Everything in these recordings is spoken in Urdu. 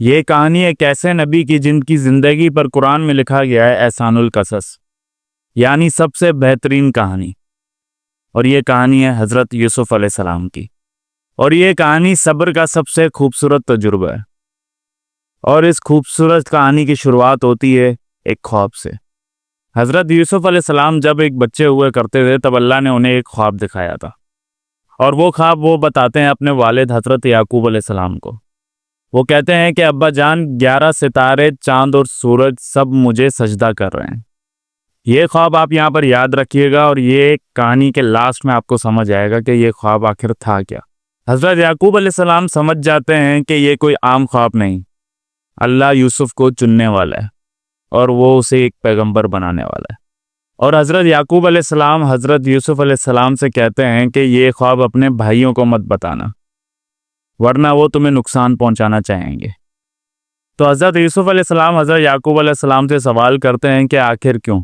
یہ کہانی ایک ایسے نبی کی جن کی زندگی پر قرآن میں لکھا گیا ہے احسان القصص، یعنی سب سے بہترین کہانی۔ اور یہ کہانی ہے حضرت یوسف علیہ السلام کی، اور یہ کہانی صبر کا سب سے خوبصورت تجربہ ہے۔ اور اس خوبصورت کہانی کی شروعات ہوتی ہے ایک خواب سے۔ حضرت یوسف علیہ السلام جب ایک بچے ہوئے کرتے تھے تب اللہ نے انہیں ایک خواب دکھایا تھا، اور وہ خواب وہ بتاتے ہیں اپنے والد حضرت یعقوب علیہ السلام کو۔ وہ کہتے ہیں کہ ابا جان، 11 ستارے، چاند اور سورج سب مجھے سجدہ کر رہے ہیں۔ یہ خواب آپ یہاں پر یاد رکھیے گا، اور یہ کہانی کے لاسٹ میں آپ کو سمجھ آئے گا کہ یہ خواب آخر تھا کیا۔ حضرت یعقوب علیہ السلام سمجھ جاتے ہیں کہ یہ کوئی عام خواب نہیں، اللہ یوسف کو چننے والا ہے اور وہ اسے ایک پیغمبر بنانے والا ہے۔ اور حضرت یعقوب علیہ السلام حضرت یوسف علیہ السلام سے کہتے ہیں کہ یہ خواب اپنے بھائیوں کو مت بتانا، ورنہ وہ تمہیں نقصان پہنچانا چاہیں گے۔ تو حضرت یوسف علیہ السلام حضرت یعقوب علیہ السلام سے سوال کرتے ہیں کہ آخر کیوں؟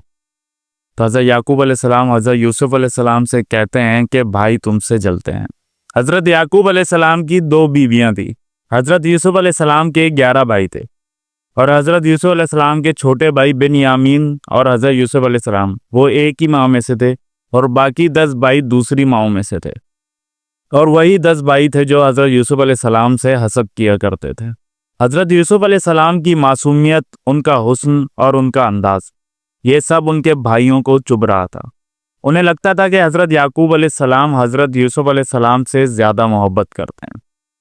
تو حضرت یعقوب علیہ السلام حضرت یوسف علیہ السلام سے کہتے ہیں کہ بھائی تم سے جلتے ہیں۔ حضرت یعقوب علیہ السلام کی 2 بیویاں تھیں۔ حضرت یوسف علیہ السلام کے 11 بھائی تھے، اور حضرت یوسف علیہ السلام کے چھوٹے بھائی بنیامین اور حضرت یوسف علیہ السلام وہ ایک ہی ماں میں سے تھے، اور باقی 10 بھائی دوسری ماؤں میں سے تھے۔ اور وہی 10 بھائی تھے جو حضرت یوسف علیہ السلام سے حسد کیا کرتے تھے۔ حضرت یوسف علیہ السلام کی معصومیت، ان کا حسن اور ان کا انداز، یہ سب ان کے بھائیوں کو چبھ رہا تھا۔ انہیں لگتا تھا کہ حضرت یعقوب علیہ السلام حضرت یوسف علیہ السلام سے زیادہ محبت کرتے ہیں،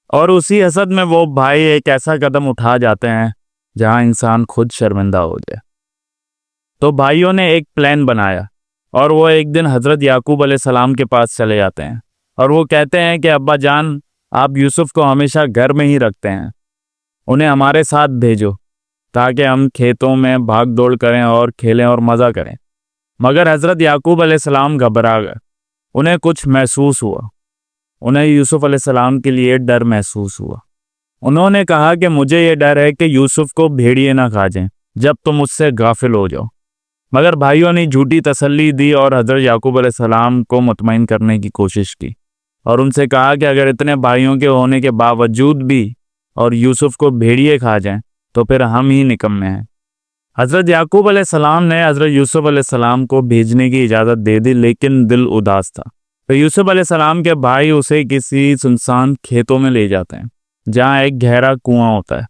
اور اسی حسد میں وہ بھائی ایک ایسا قدم اٹھا جاتے ہیں جہاں انسان خود شرمندہ ہو جائے۔ تو بھائیوں نے ایک پلان بنایا، اور وہ ایک دن حضرت یعقوب علیہ السلام کے پاس چلے جاتے ہیں، اور وہ کہتے ہیں کہ ابا جان، آپ یوسف کو ہمیشہ گھر میں ہی رکھتے ہیں، انہیں ہمارے ساتھ بھیجو تاکہ ہم کھیتوں میں بھاگ دوڑ کریں اور کھیلیں اور مزہ کریں۔ مگر حضرت یعقوب علیہ السلام گھبرا گئے، انہیں کچھ محسوس ہوا، انہیں یوسف علیہ السلام کے لیے ڈر محسوس ہوا۔ انہوں نے کہا کہ مجھے یہ ڈر ہے کہ یوسف کو بھیڑیے نہ کھا جائیں جب تم اس سے غافل ہو جاؤ۔ مگر بھائیوں نے جھوٹی تسلی دی اور حضرت یعقوب علیہ السلام کو مطمئن کرنے کی کوشش کی، اور ان سے کہا کہ اگر اتنے بھائیوں کے ہونے کے باوجود بھی اور یوسف کو بھیڑیے کھا جائیں تو پھر ہم ہی نکمے ہیں۔ حضرت یعقوب علیہ السلام نے حضرت یوسف علیہ السلام کو بھیجنے کی اجازت دے دی، لیکن دل اداس تھا۔ تو یوسف علیہ السلام کے بھائی اسے کسی سنسان کھیتوں میں لے جاتے ہیں جہاں ایک گہرا کنواں ہوتا ہے،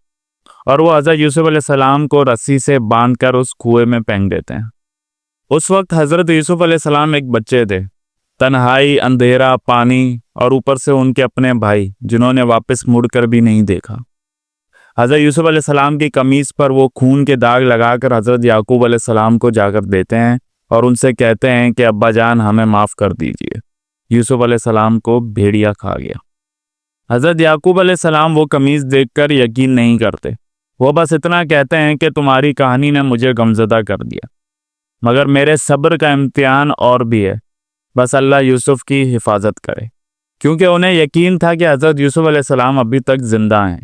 اور وہ حضرت یوسف علیہ السلام کو رسی سے باندھ کر اس کنویں میں پھینک دیتے ہیں۔ اس وقت حضرت یوسف علیہ السلام ایک بچے تھے۔ تنہائی، اندھیرا، پانی، اور اوپر سے ان کے اپنے بھائی جنہوں نے واپس مڑ کر بھی نہیں دیکھا۔ حضرت یوسف علیہ السلام کی قمیص پر وہ خون کے داغ لگا کر حضرت یعقوب علیہ السلام کو جا کر دیتے ہیں، اور ان سے کہتے ہیں کہ ابا جان، ہمیں معاف کر دیجیے، یوسف علیہ السلام کو بھیڑیا کھا گیا۔ حضرت یعقوب علیہ السلام وہ قمیص دیکھ کر یقین نہیں کرتے، وہ بس اتنا کہتے ہیں کہ تمہاری کہانی نے مجھے غمزدہ کر دیا، مگر میرے صبر کا امتحان اور بھی ہے، بس اللہ یوسف کی حفاظت کرے، کیونکہ انہیں یقین تھا کہ حضرت یوسف علیہ السلام ابھی تک زندہ ہیں۔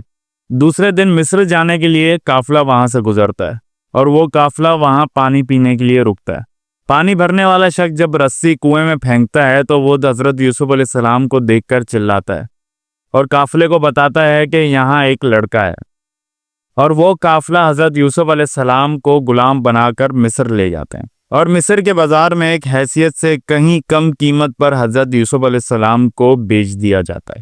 دوسرے دن مصر جانے کے لیے قافلہ وہاں سے گزرتا ہے، اور وہ قافلہ وہاں پانی پینے کے لیے رکتا ہے۔ پانی بھرنے والا شخص جب رسی کنویں میں پھینکتا ہے تو وہ حضرت یوسف علیہ السلام کو دیکھ کر چلاتا ہے، اور قافلے کو بتاتا ہے کہ یہاں ایک لڑکا ہے، اور وہ قافلہ حضرت یوسف علیہ السلام کو غلام بنا کر مصر لے جاتے ہیں، اور مصر کے بازار میں ایک حیثیت سے کہیں کم قیمت پر حضرت یوسف علیہ السلام کو بیچ دیا جاتا ہے۔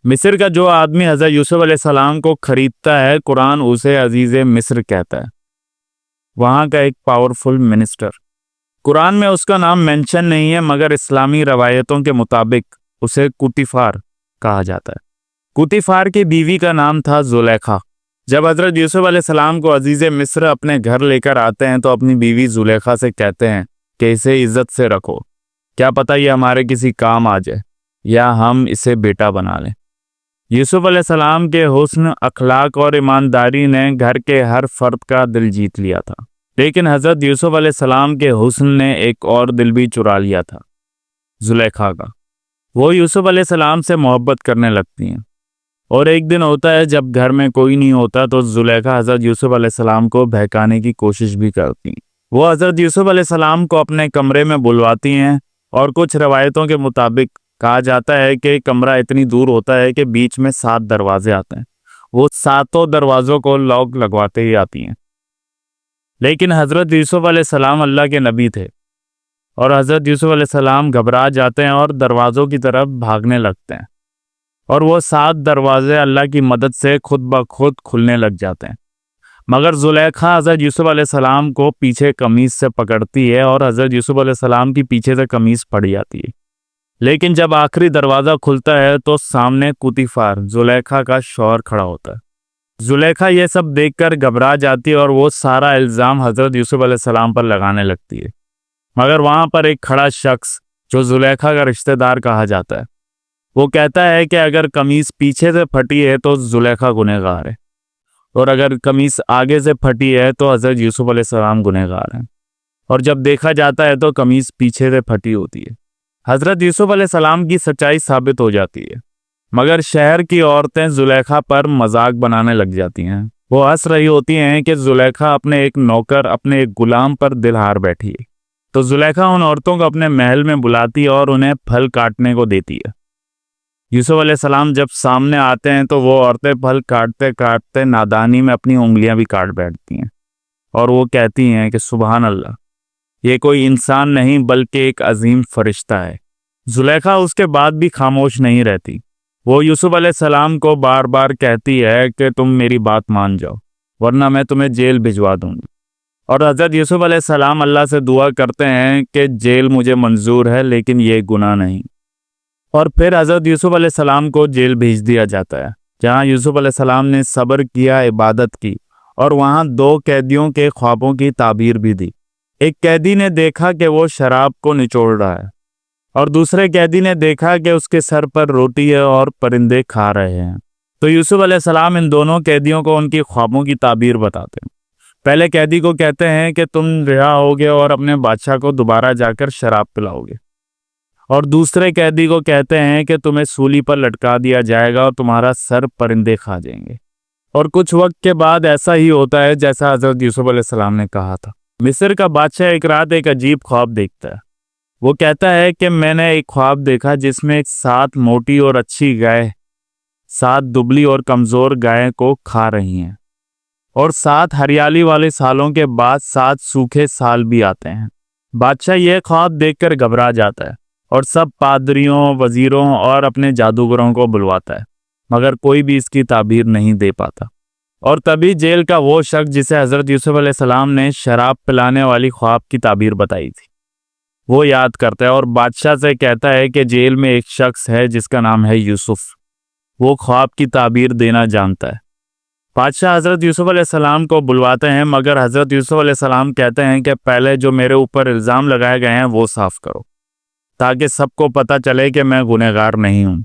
مصر کا جو آدمی حضرت یوسف علیہ السلام کو خریدتا ہے، قرآن اسے عزیز مصر کہتا ہے، وہاں کا ایک پاورفل منسٹر۔ قرآن میں اس کا نام مینشن نہیں ہے، مگر اسلامی روایتوں کے مطابق اسے کوٹیفار کہا جاتا ہے۔ کوٹیفار کی بیوی کا نام تھا زلیخا۔ جب حضرت یوسف علیہ السلام کو عزیز مصر اپنے گھر لے کر آتے ہیں تو اپنی بیوی زلیخا سے کہتے ہیں کہ اسے عزت سے رکھو، کیا پتہ یہ ہمارے کسی کام آ جائے یا ہم اسے بیٹا بنا لیں۔ یوسف علیہ السلام کے حسن، اخلاق اور ایمانداری نے گھر کے ہر فرد کا دل جیت لیا تھا، لیکن حضرت یوسف علیہ السلام کے حسن نے ایک اور دل بھی چرا لیا تھا، زلیخا کا۔ وہ یوسف علیہ السلام سے محبت کرنے لگتی ہیں، اور ایک دن ہوتا ہے جب گھر میں کوئی نہیں ہوتا تو زلیخا حضرت یوسف علیہ السلام کو بہکانے کی کوشش بھی کرتی ہیں۔ وہ حضرت یوسف علیہ السلام کو اپنے کمرے میں بلواتی ہیں، اور کچھ روایتوں کے مطابق کہا جاتا ہے کہ کمرہ اتنی دور ہوتا ہے کہ بیچ میں 7 دروازے آتے ہیں۔ وہ ساتوں دروازوں کو لاک لگواتے ہی آتی ہیں۔ لیکن حضرت یوسف علیہ السلام اللہ کے نبی تھے، اور حضرت یوسف علیہ السلام گھبرا جاتے ہیں اور دروازوں کی طرف بھاگنے لگتے ہیں، اور وہ 7 دروازے اللہ کی مدد سے خود بخود کھلنے لگ جاتے ہیں۔ مگر زلیخا حضرت یوسف علیہ السلام کو پیچھے قمیص سے پکڑتی ہے اور حضرت یوسف علیہ السلام کی پیچھے سے قمیص پھٹ جاتی ہے۔ لیکن جب آخری دروازہ کھلتا ہے تو سامنے کوطیفار زلیخا کا شوہر کھڑا ہوتا ہے۔ زلیخا یہ سب دیکھ کر گھبرا جاتی ہے اور وہ سارا الزام حضرت یوسف علیہ السلام پر لگانے لگتی ہے۔ مگر وہاں پر ایک کھڑا شخص جو زلیخا کا رشتہ دار کہا جاتا ہے، وہ کہتا ہے کہ اگر قمیص پیچھے سے پھٹی ہے تو زلیخا گنہگار ہے، اور اگر قمیص آگے سے پھٹی ہے تو حضرت یوسف علیہ السلام گنہگار ہیں، اور جب دیکھا جاتا ہے تو قمیص پیچھے سے پھٹی ہوتی ہے۔ حضرت یوسف علیہ السلام کی سچائی ثابت ہو جاتی ہے، مگر شہر کی عورتیں زلیخا پر مذاق بنانے لگ جاتی ہیں۔ وہ ہنس رہی ہوتی ہیں کہ زلیخا اپنے ایک نوکر، اپنے ایک غلام پر دل ہار بیٹھی ہے۔ تو زلیخا ان عورتوں کو اپنے محل میں بلاتی ہے اور انہیں پھل کاٹنے کو دیتی ہے۔ یوسف علیہ السلام جب سامنے آتے ہیں تو وہ عورتیں پھل کاٹتے کاٹتے نادانی میں اپنی انگلیاں بھی کاٹ بیٹھتی ہیں، اور وہ کہتی ہیں کہ سبحان اللہ، یہ کوئی انسان نہیں بلکہ ایک عظیم فرشتہ ہے۔ زلیخا اس کے بعد بھی خاموش نہیں رہتی۔ وہ یوسف علیہ السلام کو بار بار کہتی ہے کہ تم میری بات مان جاؤ ورنہ میں تمہیں جیل بھجوا دوں گی، اور حضرت یوسف علیہ السلام اللہ سے دعا کرتے ہیں کہ جیل مجھے منظور ہے لیکن یہ گناہ نہیں، اور پھر حضرت یوسف علیہ السلام کو جیل بھیج دیا جاتا ہے، جہاں یوسف علیہ السلام نے صبر کیا، عبادت کی، اور وہاں 2 قیدیوں کے خوابوں کی تعبیر بھی دی۔ ایک قیدی نے دیکھا کہ وہ شراب کو نچوڑ رہا ہے، اور دوسرے قیدی نے دیکھا کہ اس کے سر پر روٹی ہے اور پرندے کھا رہے ہیں۔ تو یوسف علیہ السلام ان دونوں قیدیوں کو ان کی خوابوں کی تعبیر بتاتے ہیں۔ پہلے قیدی کو کہتے ہیں کہ تم رہا ہوگے اور اپنے بادشاہ کو دوبارہ جا کر شراب پلاؤ گے، اور دوسرے قیدی کو کہتے ہیں کہ تمہیں سولی پر لٹکا دیا جائے گا اور تمہارا سر پرندے کھا جائیں گے۔ اور کچھ وقت کے بعد ایسا ہی ہوتا ہے جیسا حضرت یوسف علیہ السلام نے کہا تھا۔ مصر کا بادشاہ ایک رات ایک عجیب خواب دیکھتا ہے۔ وہ کہتا ہے کہ میں نے ایک خواب دیکھا جس میں 7 موٹی اور اچھی گائے 7 دبلی اور کمزور گائے کو کھا رہی ہیں، اور 7 ہریالی والے سالوں کے بعد 7 سوکھے سال بھی آتے ہیں۔ بادشاہ یہ خواب دیکھ کر گھبرا جاتا ہے اور سب پادریوں، وزیروں اور اپنے جادوگروں کو بلواتا ہے، مگر کوئی بھی اس کی تعبیر نہیں دے پاتا۔ اور تبھی جیل کا وہ شخص جسے حضرت یوسف علیہ السلام نے شراب پلانے والی خواب کی تعبیر بتائی تھی، وہ یاد کرتا ہے اور بادشاہ سے کہتا ہے کہ جیل میں ایک شخص ہے جس کا نام ہے یوسف، وہ خواب کی تعبیر دینا جانتا ہے۔ بادشاہ حضرت یوسف علیہ السلام کو بلواتے ہیں، مگر حضرت یوسف علیہ السلام کہتے ہیں کہ پہلے جو میرے اوپر الزام لگائے گئے ہیں وہ صاف کرو، تاکہ سب کو پتہ چلے کہ میں گنہگار نہیں ہوں۔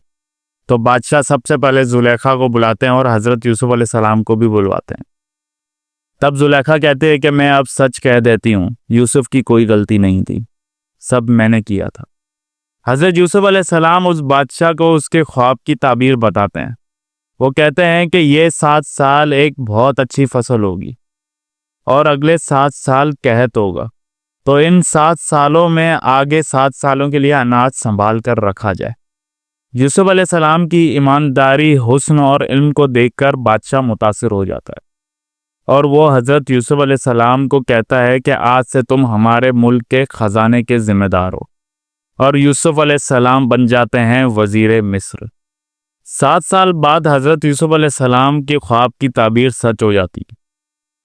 تو بادشاہ سب سے پہلے زلیخا کو بلاتے ہیں اور حضرت یوسف علیہ السلام کو بھی بلواتے ہیں۔ تب زلیخا کہتے ہیں کہ میں اب سچ کہہ دیتی ہوں، یوسف کی کوئی غلطی نہیں تھی، سب میں نے کیا تھا۔ حضرت یوسف علیہ السلام اس بادشاہ کو اس کے خواب کی تعبیر بتاتے ہیں۔ وہ کہتے ہیں کہ یہ 7 سال ایک بہت اچھی فصل ہوگی، اور اگلے 7 سال قحط ہوگا، تو ان 7 سالوں میں آگے 7 سالوں کے لیے اناج سنبھال کر رکھا جائے۔ یوسف علیہ السلام کی ایمانداری، حسن اور علم کو دیکھ کر بادشاہ متاثر ہو جاتا ہے، اور وہ حضرت یوسف علیہ السلام کو کہتا ہے کہ آج سے تم ہمارے ملک کے خزانے کے ذمہ دار ہو، اور یوسف علیہ السلام بن جاتے ہیں وزیر مصر۔ 7 سال بعد حضرت یوسف علیہ السلام کی خواب کی تعبیر سچ ہو جاتی ہے،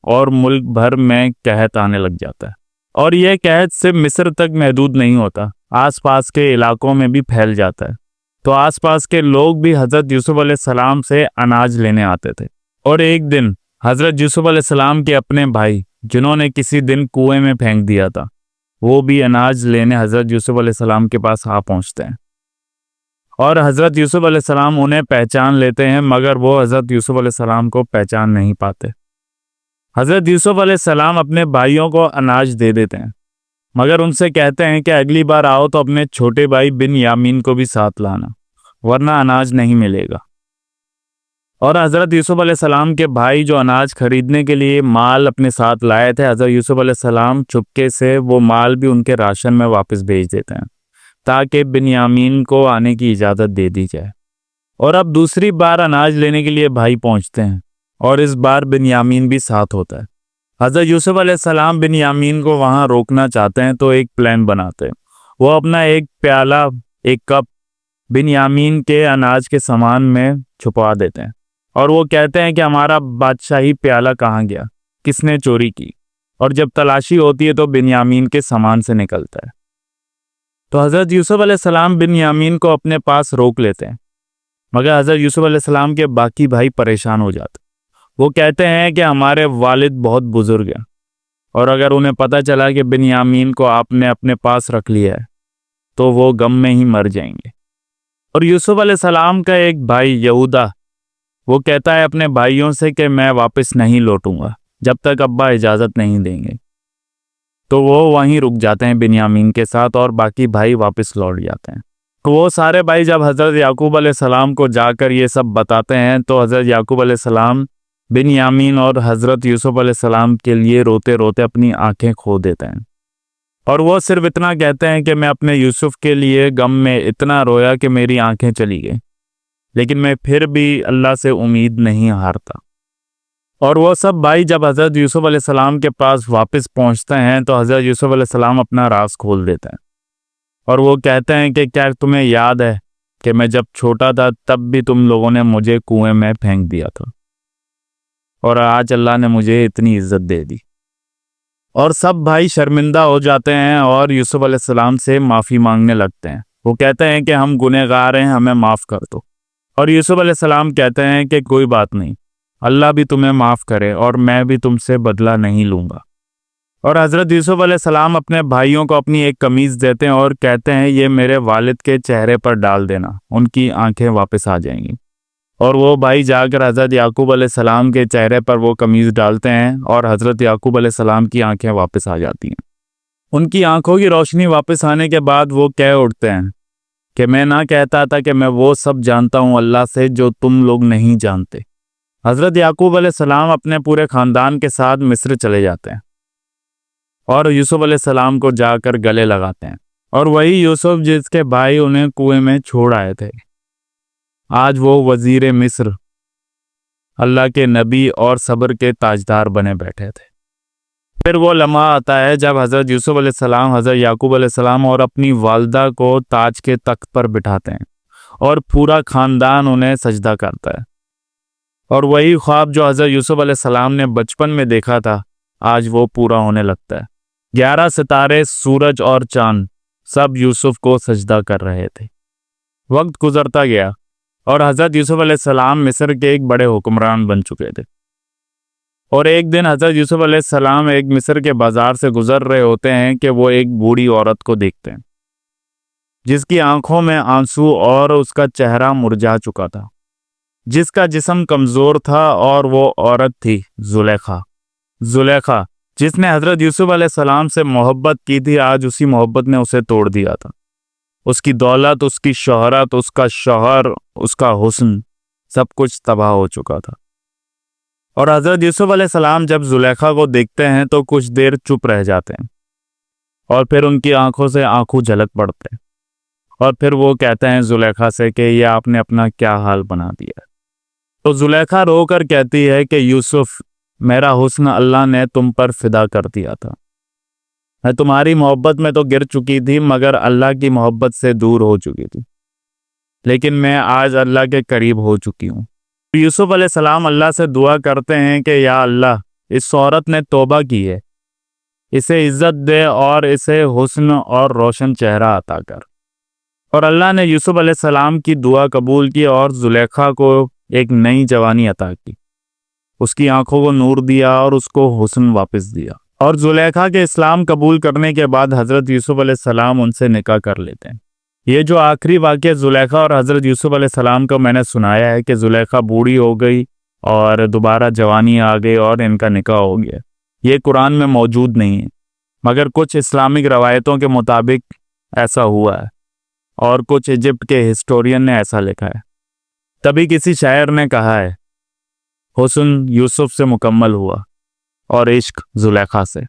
اور ملک بھر میں قحط آنے لگ جاتا ہے، اور یہ قحط صرف مصر تک محدود نہیں ہوتا، آس پاس کے علاقوں میں بھی پھیل جاتا ہے۔ تو آس پاس کے لوگ بھی حضرت یوسف علیہ السلام سے اناج لینے آتے تھے، اور ایک دن حضرت یوسف علیہ السلام کے اپنے بھائی جنہوں نے کسی دن کنویں میں پھینک دیا تھا، وہ بھی اناج لینے حضرت یوسف علیہ السلام کے پاس آ پہنچتے ہیں، اور حضرت یوسف علیہ السلام انہیں پہچان لیتے ہیں، مگر وہ حضرت یوسف علیہ السلام کو پہچان نہیں پاتے۔ حضرت یوسف علیہ السلام اپنے بھائیوں کو اناج دے دیتے ہیں، مگر ان سے کہتے ہیں کہ اگلی بار آؤ تو اپنے چھوٹے بھائی بن یامین کو بھی ساتھ لانا، ورنہ اناج نہیں ملے گا۔ اور حضرت یوسف علیہ السلام کے بھائی جو اناج خریدنے کے لیے مال اپنے ساتھ لائے تھے، حضرت یوسف علیہ السلام چپکے سے وہ مال بھی ان کے راشن میں واپس بھیج دیتے ہیں، تاکہ بن یامین کو آنے کی اجازت دے دی جائے۔ اور اب دوسری بار اناج لینے کے لیے بھائی پہنچتے ہیں، اور اس بار بنیامین بھی ساتھ ہوتا ہے۔ حضرت یوسف علیہ السلام بنیامین کو وہاں روکنا چاہتے ہیں تو ایک پلان بناتے ہیں۔ وہ اپنا ایک پیالہ، ایک کپ بنیامین کے اناج کے سامان میں چھپا دیتے ہیں، اور وہ کہتے ہیں کہ ہمارا بادشاہی پیالہ کہاں گیا، کس نے چوری کی؟ اور جب تلاشی ہوتی ہے تو بنیامین کے سامان سے نکلتا ہے۔ تو حضرت یوسف علیہ السلام بنیامین کو اپنے پاس روک لیتے ہیں، مگر حضرت یوسف علیہ السلام کے باقی بھائی پریشان ہو جاتے ہیں۔ وہ کہتے ہیں کہ ہمارے والد بہت بزرگ ہیں، اور اگر انہیں پتہ چلا کہ بنیامین کو آپ نے اپنے پاس رکھ لیا ہے تو وہ غم میں ہی مر جائیں گے۔ اور یوسف علیہ السلام کا ایک بھائی یہودا، وہ کہتا ہے اپنے بھائیوں سے کہ میں واپس نہیں لوٹوں گا جب تک ابا اجازت نہیں دیں گے۔ تو وہ وہیں رک جاتے ہیں بنیامین کے ساتھ، اور باقی بھائی واپس لوٹ جاتے ہیں۔ تو وہ سارے بھائی جب حضرت یعقوب علیہ السلام کو جا کر یہ سب بتاتے ہیں تو حضرت یعقوب علیہ السلام بنیامین اور حضرت یوسف علیہ السلام کے لیے روتے روتے اپنی آنکھیں کھو دیتے ہیں، اور وہ صرف اتنا کہتے ہیں کہ میں اپنے یوسف کے لیے غم میں اتنا رویا کہ میری آنکھیں چلی گئیں، لیکن میں پھر بھی اللہ سے امید نہیں ہارتا۔ اور وہ سب بھائی جب حضرت یوسف علیہ السلام کے پاس واپس پہنچتے ہیں تو حضرت یوسف علیہ السلام اپنا راز کھول دیتے ہیں، اور وہ کہتے ہیں کہ کیا تمہیں یاد ہے کہ میں جب چھوٹا تھا تب بھی تم لوگوں نے مجھے کنویں میں پھینک دیا تھا، اور آج اللہ نے مجھے اتنی عزت دے دی۔ اور سب بھائی شرمندہ ہو جاتے ہیں اور یوسف علیہ السلام سے معافی مانگنے لگتے ہیں۔ وہ کہتے ہیں کہ ہم گنہگار ہیں، ہمیں معاف کر دو۔ اور یوسف علیہ السلام کہتے ہیں کہ کوئی بات نہیں، اللہ بھی تمہیں معاف کرے اور میں بھی تم سے بدلہ نہیں لوں گا۔ اور حضرت یوسف علیہ السلام اپنے بھائیوں کو اپنی ایک قمیض دیتے ہیں اور کہتے ہیں یہ میرے والد کے چہرے پر ڈال دینا، ان کی آنکھیں واپس آ جائیں گی۔ اور وہ بھائی جا کر حضرت یعقوب علیہ السلام کے چہرے پر وہ قمیض ڈالتے ہیں، اور حضرت یعقوب علیہ السلام کی آنکھیں واپس آ جاتی ہیں۔ ان کی آنکھوں کی روشنی واپس آنے کے بعد وہ کہہ اٹھتے ہیں کہ میں نہ کہتا تھا کہ میں وہ سب جانتا ہوں اللہ سے جو تم لوگ نہیں جانتے۔ حضرت یعقوب علیہ السلام اپنے پورے خاندان کے ساتھ مصر چلے جاتے ہیں، اور یوسف علیہ السلام کو جا کر گلے لگاتے ہیں، اور وہی یوسف جس کے بھائی انہیں کنویں میں چھوڑ آئے تھے، آج وہ وزیر مصر، اللہ کے نبی اور صبر کے تاجدار بنے بیٹھے تھے۔ پھر وہ لمحہ آتا ہے جب حضرت یوسف علیہ السلام حضرت یعقوب علیہ السلام اور اپنی والدہ کو تاج کے تخت پر بٹھاتے ہیں، اور پورا خاندان انہیں سجدہ کرتا ہے۔ اور وہی خواب جو حضرت یوسف علیہ السلام نے بچپن میں دیکھا تھا، آج وہ پورا ہونے لگتا ہے۔ 11 ستارے، سورج اور چاند سب یوسف کو سجدہ کر رہے تھے۔ وقت گزرتا گیا، اور حضرت یوسف علیہ السلام مصر کے ایک بڑے حکمران بن چکے تھے۔ اور ایک دن حضرت یوسف علیہ السلام ایک مصر کے بازار سے گزر رہے ہوتے ہیں کہ وہ ایک بوڑھی عورت کو دیکھتے ہیں جس کی آنکھوں میں آنسو اور اس کا چہرہ مرجھا چکا تھا، جس کا جسم کمزور تھا، اور وہ عورت تھی زلیخا جس نے حضرت یوسف علیہ السلام سے محبت کی تھی۔ آج اسی محبت نے اسے توڑ دیا تھا۔ اس کی دولت، اس کی شہرت، اس کا شوہر، اس کا حسن، سب کچھ تباہ ہو چکا تھا۔ اور حضرت یوسف علیہ السلام جب زلیخا کو دیکھتے ہیں تو کچھ دیر چپ رہ جاتے ہیں، اور پھر ان کی آنکھوں سے آنکھوں جھلک پڑتے ہیں، اور پھر وہ کہتے ہیں زلیخا سے کہ یہ آپ نے اپنا کیا حال بنا دیا ہے۔ تو زلیخا رو کر کہتی ہے کہ یوسف، میرا حسن اللہ نے تم پر فدا کر دیا تھا۔ میں تمہاری محبت میں تو گر چکی تھی، مگر اللہ کی محبت سے دور ہو چکی تھی، لیکن میں آج اللہ کے قریب ہو چکی ہوں۔ یوسف علیہ السلام اللہ سے دعا کرتے ہیں کہ یا اللہ، اس عورت نے توبہ کی ہے، اسے عزت دے اور اسے حسن اور روشن چہرہ عطا کر۔ اور اللہ نے یوسف علیہ السلام کی دعا قبول کی اور زلیخا کو ایک نئی جوانی عطا کی، اس کی آنکھوں کو نور دیا اور اس کو حسن واپس دیا۔ اور زلیخا کے اسلام قبول کرنے کے بعد حضرت یوسف علیہ السلام ان سے نکاح کر لیتے ہیں۔ یہ جو آخری واقعہ زلیخا اور حضرت یوسف علیہ السلام کو میں نے سنایا ہے کہ زلیخا بوڑھی ہو گئی اور دوبارہ جوانی آ گئی اور ان کا نکاح ہو گیا، یہ قرآن میں موجود نہیں ہے، مگر کچھ اسلامک روایتوں کے مطابق ایسا ہوا ہے، اور کچھ ایجپٹ کے ہسٹورین نے ایسا لکھا ہے۔ تبھی کسی شاعر نے کہا ہے، حسن یوسف سے مکمل ہوا اور عشق زلیخا سے۔